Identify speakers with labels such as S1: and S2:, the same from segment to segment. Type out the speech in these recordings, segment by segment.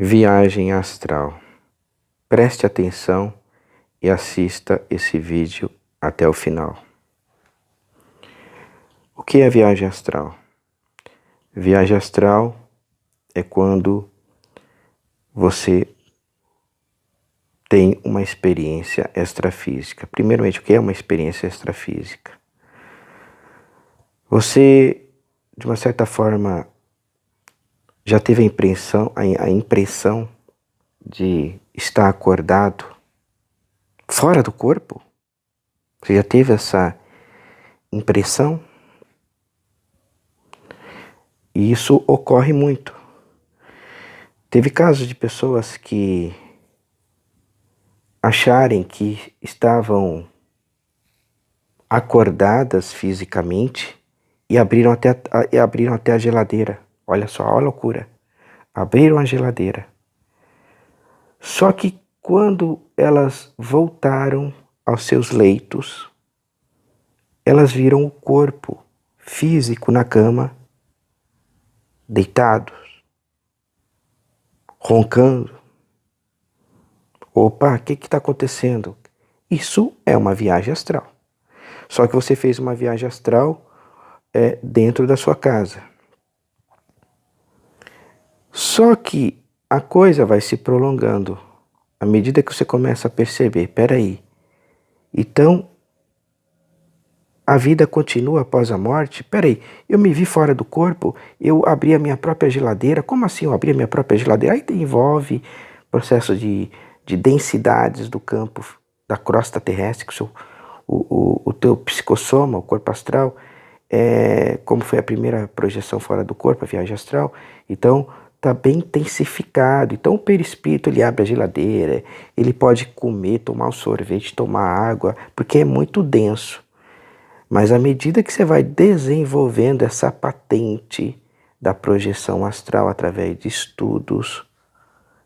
S1: Viagem astral. Preste atenção e assista esse vídeo até o final. O que é viagem astral? Viagem astral é quando você tem uma experiência extrafísica. Primeiramente, o que é uma experiência extrafísica? Você, de uma certa forma, já teve a impressão de estar acordado fora do corpo? Você já teve essa impressão? E isso ocorre muito. Teve casos de pessoas que acharem que estavam acordadas fisicamente e abriram até a geladeira. Olha só, olha a loucura. Abriram a geladeira. Só que quando elas voltaram aos seus leitos, elas viram o corpo físico na cama, deitados, roncando. Opa, o que está acontecendo? Isso é uma viagem astral. Só que você fez uma viagem astral dentro da sua casa. Só que a coisa vai se prolongando à medida que você começa a perceber, peraí, então a vida continua após a morte? Peraí, eu me vi fora do corpo, eu abri a minha própria geladeira, como assim eu abri a minha própria geladeira? Aí envolve processo de densidades do campo, da crosta terrestre, que o teu psicossoma, o corpo astral, como foi a primeira projeção fora do corpo, a viagem astral, então está bem intensificado. Então o perispírito, ele abre a geladeira, ele pode comer, tomar um sorvete, tomar água, porque é muito denso. Mas à medida que você vai desenvolvendo essa patente da projeção astral através de estudos,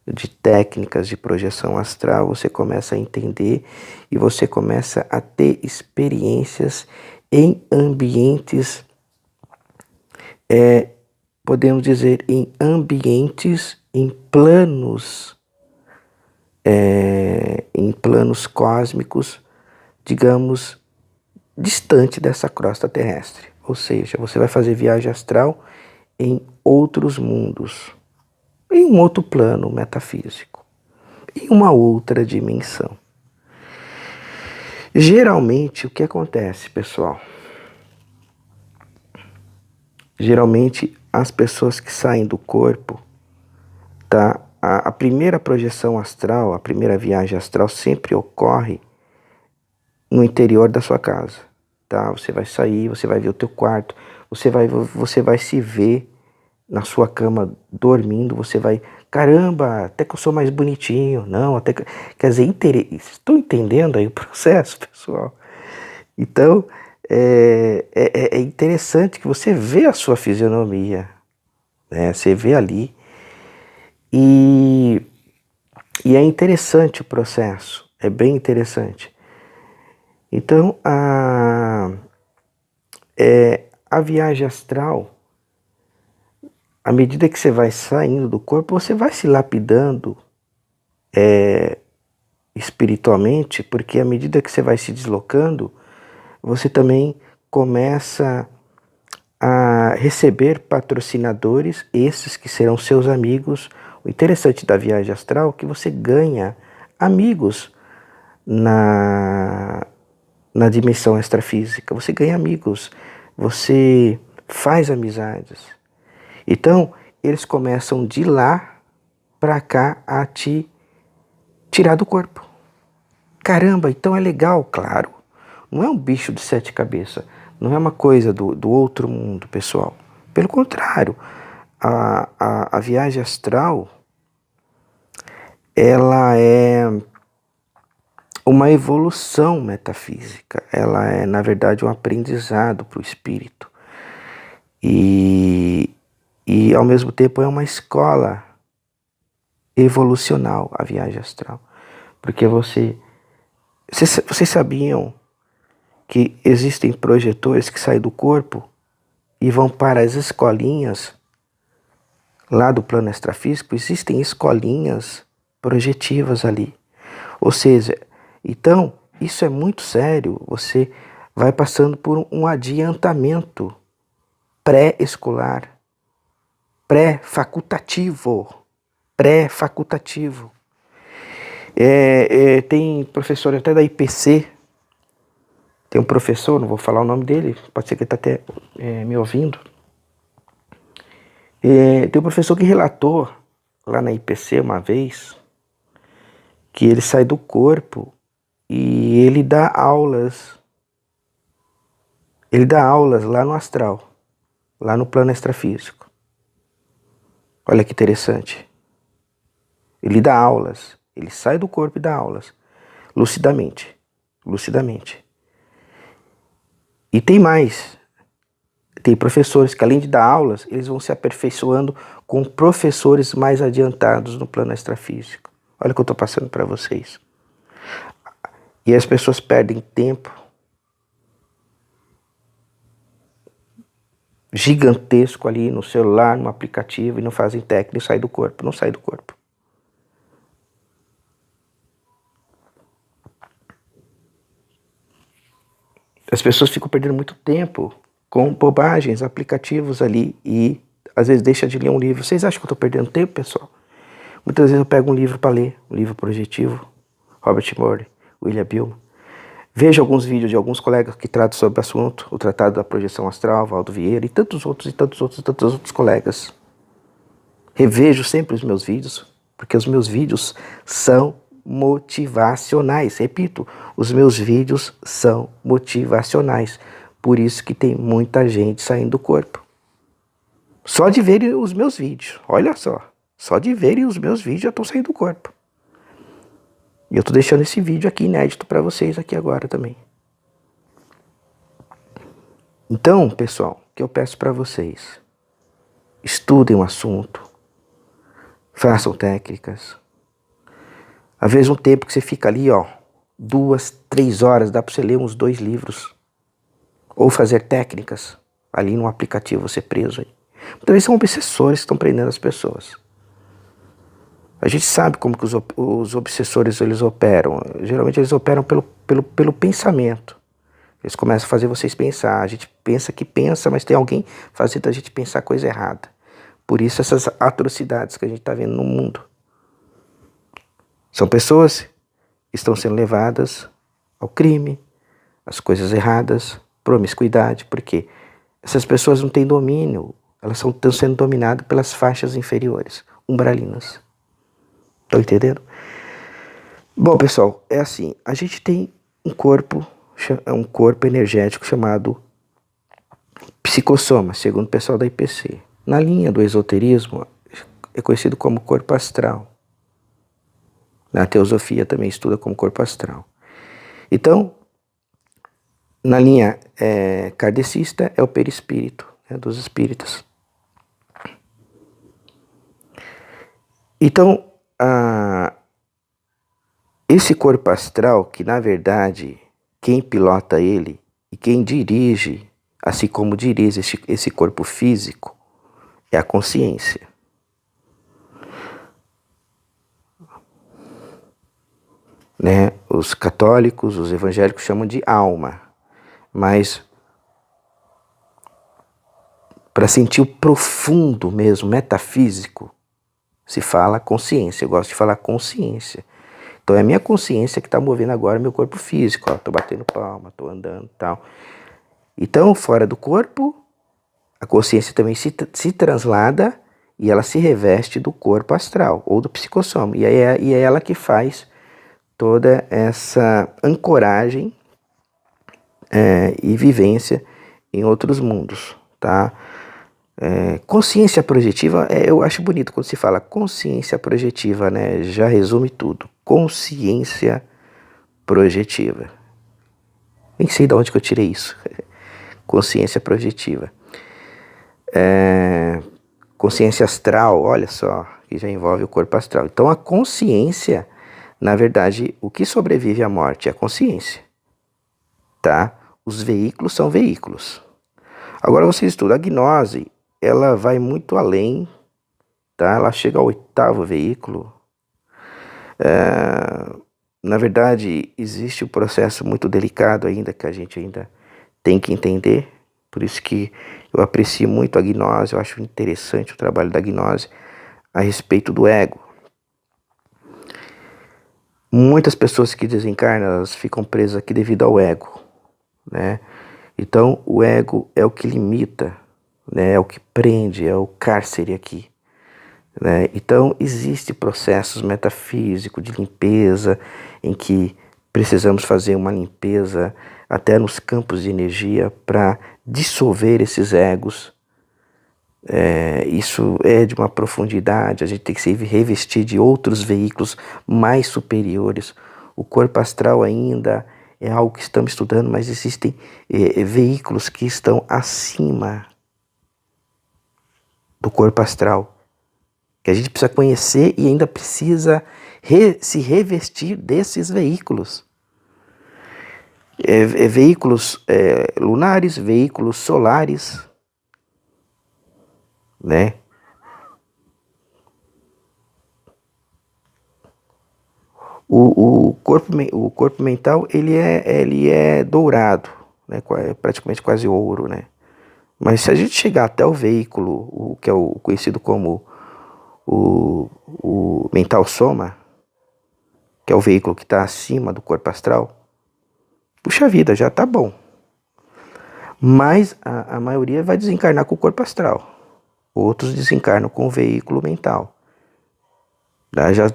S1: de técnicas de projeção astral, você começa a entender e você começa a ter experiências em ambientes, podemos dizer, em ambientes, em planos cósmicos, digamos, distante dessa crosta terrestre. Ou seja, você vai fazer viagem astral em outros mundos, em um outro plano metafísico, em uma outra dimensão. Geralmente, o que acontece, pessoal? Geralmente, as pessoas que saem do corpo, tá? A primeira projeção astral, a primeira viagem astral sempre ocorre no interior da sua casa, tá? Você vai sair, você vai ver o teu quarto, você vai se ver na sua cama dormindo, você vai, caramba, até que eu sou mais bonitinho, não, até que, quer dizer, estou entendendo aí o processo, pessoal? Então, é interessante que você vê a sua fisionomia, né? Você vê ali, e é interessante o processo, é bem interessante. Então, a viagem astral, à medida que você vai saindo do corpo, você vai se lapidando espiritualmente, porque à medida que você vai se deslocando, você também começa a receber patrocinadores, esses que serão seus amigos. O interessante da viagem astral é que você ganha amigos na dimensão extrafísica, você ganha amigos, você faz amizades. Então, eles começam de lá para cá a te tirar do corpo. Caramba, então é legal, claro. Não é um bicho de 7 cabeças, não é uma coisa do outro mundo, pessoal. Pelo contrário, a viagem astral, ela é uma evolução metafísica, ela é, na verdade, um aprendizado para o espírito. E ao mesmo tempo é uma escola evolucional, a viagem astral. Porque vocês sabiam que existem projetores que saem do corpo e vão para as escolinhas lá do plano extrafísico, existem escolinhas projetivas ali. Ou seja, então, isso é muito sério. Você vai passando por um adiantamento pré-escolar, pré-facultativo. Pré-facultativo. Tem professor até da IPC, tem um professor, não vou falar o nome dele, pode ser que ele está até me ouvindo. Tem um professor que relatou lá na IPC uma vez que ele sai do corpo e ele dá aulas. Ele dá aulas lá no astral, lá no plano extrafísico. Olha que interessante. Ele dá aulas, ele sai do corpo e dá aulas, lucidamente, lucidamente. E tem mais. Tem professores que, além de dar aulas, eles vão se aperfeiçoando com professores mais adiantados no plano extrafísico. Olha o que eu estou passando para vocês. E as pessoas perdem tempo gigantesco ali no celular, no aplicativo, e não fazem técnica e saem do corpo. Não sai do corpo. As pessoas ficam perdendo muito tempo com bobagens, aplicativos ali, e às vezes deixa de ler um livro. Vocês acham que eu estou perdendo tempo, pessoal? Muitas vezes eu pego um livro para ler, um livro projetivo, Robert Morley, William Bill. Vejo alguns vídeos de alguns colegas que tratam sobre o assunto, o Tratado da Projeção Astral, Valdo Vieira, e tantos outros colegas. Revejo sempre os meus vídeos, porque os meus vídeos são motivacionais. Repito, os meus vídeos são motivacionais. Por isso que tem muita gente saindo do corpo. Só de verem os meus vídeos, olha só. Só de verem os meus vídeos já estão saindo do corpo. E eu estou deixando esse vídeo aqui inédito para vocês aqui agora também. Então, pessoal, o que eu peço para vocês? Estudem o assunto. Façam técnicas. Às vezes um tempo que você fica ali, 2, 3 horas, dá para você ler uns 2 livros. Ou fazer técnicas ali no aplicativo, você preso aí. Muitas vezes são obsessores que estão prendendo as pessoas. A gente sabe como que os obsessores eles operam. Geralmente eles operam pelo pensamento. Eles começam a fazer vocês pensar. A gente pensa que pensa, mas tem alguém fazendo a gente pensar coisa errada. Por isso essas atrocidades que a gente está vendo no mundo. São pessoas que estão sendo levadas ao crime, às coisas erradas, promiscuidade. Porque essas pessoas não têm domínio. Elas estão sendo dominadas pelas faixas inferiores, umbralinas. Estão entendendo? Bom, pessoal, é assim. A gente tem um corpo energético chamado psicossoma, segundo o pessoal da IPC. Na linha do esoterismo, é conhecido como corpo astral. Na teosofia também estuda como corpo astral. Então, na linha kardecista, é o perispírito, dos espíritos. Então, esse corpo astral, que na verdade, quem pilota ele e quem dirige, assim como dirige esse corpo físico, é a consciência. Né? Os católicos, os evangélicos chamam de alma, mas para sentir o profundo mesmo, metafísico, se fala consciência. Eu gosto de falar consciência. Então é a minha consciência que está movendo agora meu corpo físico. Estou batendo palma, estou andando e tal. Então, fora do corpo, a consciência também se translada e ela se reveste do corpo astral ou do psicossoma. E é ela que faz toda essa ancoragem e vivência em outros mundos, tá? Consciência projetiva, eu acho bonito quando se fala consciência projetiva, né? Já resume tudo. Consciência projetiva. Nem sei de onde que eu tirei isso. Consciência projetiva. Consciência astral, olha só, que já envolve o corpo astral. Então a consciência, na verdade, o que sobrevive à morte é a consciência, tá? Os veículos são veículos. Agora vocês estudam, a gnose, ela vai muito além tá? Ela chega ao 8º veículo. Na verdade, existe um processo muito delicado ainda, que a gente ainda tem que entender. Por isso que eu aprecio muito a gnose, eu acho interessante o trabalho da gnose a respeito do ego. Muitas pessoas que desencarnam, elas ficam presas aqui devido ao ego, né? Então, o ego é o que limita, né? É o que prende, é o cárcere aqui, né? Então, existem processos metafísicos de limpeza, em que precisamos fazer uma limpeza até nos campos de energia para dissolver esses egos. Isso é de uma profundidade, a gente tem que se revestir de outros veículos mais superiores. O corpo astral ainda é algo que estamos estudando, mas existem veículos que estão acima do corpo astral, que a gente precisa conhecer e ainda precisa se revestir desses veículos. Veículos lunares, veículos solares, né? O corpo mental ele é dourado, né? Praticamente quase ouro, né? Mas se a gente chegar até o veículo, o que é o conhecido como o mental soma, que é o veículo que está acima do corpo astral, puxa vida, já tá bom. Mas a maioria vai desencarnar com o corpo astral. Outros desencarnam com o veículo mental.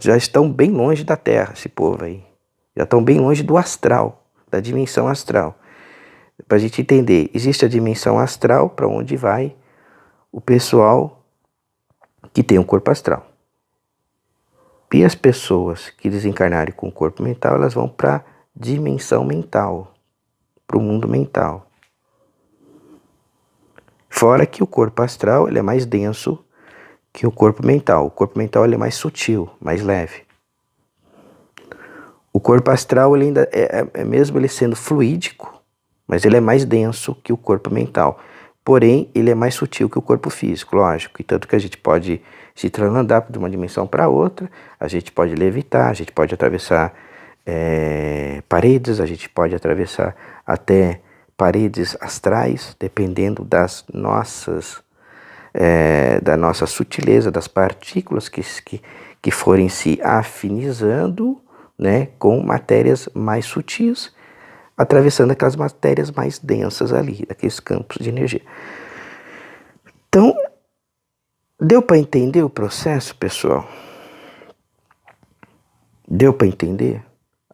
S1: Já estão bem longe da Terra, esse povo aí. Já estão bem longe do astral, da dimensão astral. Para a gente entender, existe a dimensão astral, para onde vai o pessoal que tem um corpo astral. E as pessoas que desencarnarem com o corpo mental, elas vão para a dimensão mental, para o mundo mental. Fora que o corpo astral ele é mais denso que o corpo mental. O corpo mental ele é mais sutil, mais leve. O corpo astral ele ainda mesmo ele sendo fluídico, mas ele é mais denso que o corpo mental. Porém, ele é mais sutil que o corpo físico, lógico. E tanto que a gente pode se translandar de uma dimensão para outra, a gente pode levitar, a gente pode atravessar paredes, a gente pode atravessar até paredes astrais, dependendo das nossas da nossa sutileza, das partículas que forem se afinizando, né, com matérias mais sutis, atravessando aquelas matérias mais densas ali, aqueles campos de energia. Então, deu para entender o processo, pessoal? Deu para entender?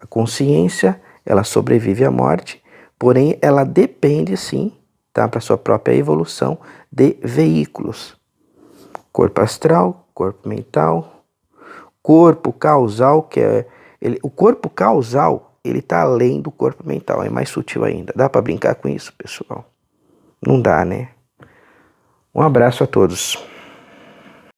S1: A consciência, ela sobrevive à morte, porém ela depende sim, tá, para sua própria evolução, de veículos. Corpo astral, corpo mental, corpo causal, que é o corpo causal, ele está além do corpo mental, é mais sutil ainda. Dá para brincar com isso, pessoal? Não dá, né? Um abraço a todos.